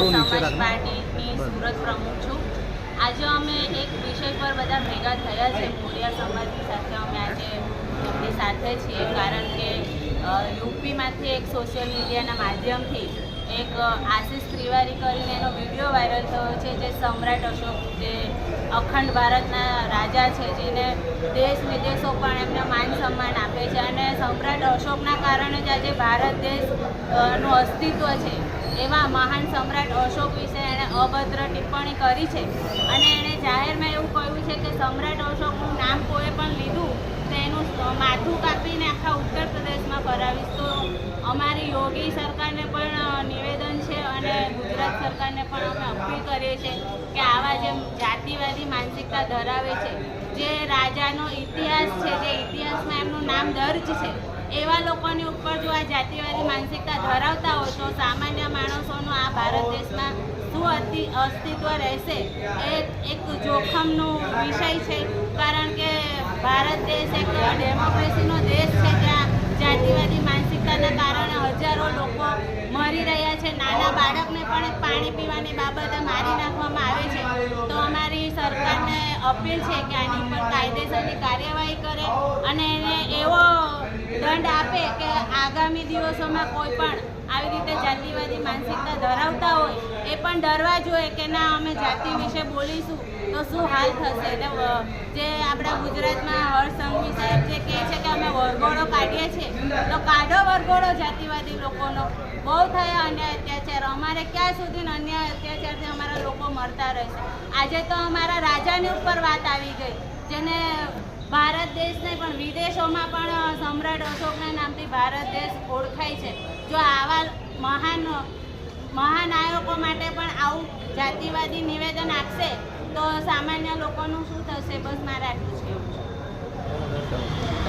સમાજ પાર્ટીની સુરત પ્રમુખ છું। આજે અમે એક વિષય પર બધા ભેગા થયા છે। મોરિયા સમાજની સાથે અમે આજે એમની સાથે છીએ, કારણ કે યુપીમાંથી એક સોશિયલ મીડિયાના માધ્યમથી એક આશિષ ત્રિવારી કરીને એનો વિડીયો વાયરલ થયો છે, જે સમ્રાટ અશોક, જે અખંડ ભારતના રાજા છે, જેને દેશ વિદેશો પણ એમને માન સન્માન આપે છે, અને સમ્રાટ અશોકના કારણે જ આજે ભારત દેશનું અસ્તિત્વ છે। એવા મહાન સમ્રાટ અશોક વિશે એણે અભદ્ર ટિપ્પણી કરી છે, અને એણે જાહેરમાં એવું કહ્યું છે કે સમ્રાટ અશોકનું નામ કોઈ પણ લીધું તો એનું માથું કાપીને આખા ઉત્તર પ્રદેશમાં ફરાવીશ। તો અમારી યોગી સરકારને પણ નિવેદન છે, અને ગુજરાત સરકારને પણ અમે અપીલ કરીએ છીએ કે આવા જે જાતિવાદી માનસિકતા ધરાવે છે, જે રાજાનો ઇતિહાસ છે, જે ઇતિહાસમાં એમનું નામ દર્જ છે, એવા લોકોની ઉપર જો આ જાતિવાદી માનસિકતા ધરાવતા હોય તો સામાન્ય માણસોનું આ ભારત દેશમાં શું અસ્તિત્વ રહેશે, એ એક જોખમનો વિષય છે। કારણ કે ભારત દેશ એક ડેમોક્રેસીનો દેશ છે, જ્યાં જાતિવાદી માનસિકતાના કારણે હજારો લોકો મરી રહ્યા છે। નાના બાળકને પણ પાણી પીવાની બાબતે મારી નાખવામાં આવે છે। તો અમારી સરકારને અપીલ છે કે આની ઉપર કાયદેસરની કાર્યવાહી કરે અને એને એવો દંડ આપે કે આગામી દિવસોમાં કોઈ પણ આવી રીતે જાતિવાદી માનસિકતા ધરાવતા હોય એ પણ ડરવા જોઈએ કે ના, અમે જાતિ વિશે બોલીશું તો શું હાલ થશે। જે આપણા ગુજરાતમાં હર્ષ સંઘવી સાહેબ જે કહે છે કે અમે વરઘોડો કાઢીએ છીએ, તો કાઢો વરઘોડો જાતિવાદી લોકોનો। બહુ થયા અન્યાય અત્યાચાર, અમારે ક્યાં સુધી અન્યાય અત્યાચારથી અમારા લોકો મરતા રહેશે। આજે તો અમારા રાજાની ઉપર વાત આવી ગઈ, જેને ભારત દેશ નહીં પણ વિદેશોમાં પણ સમ્રાટ અશોકના નામથી ભારત દેશ ઓળખાય છે। જો આવા મહાનાયકો માટે પણ આવું જાતિવાદી નિવેદન આપશે તો સામાન્ય લોકોનું શું થશે? બસ મારે આટલું જ કહેવું છે।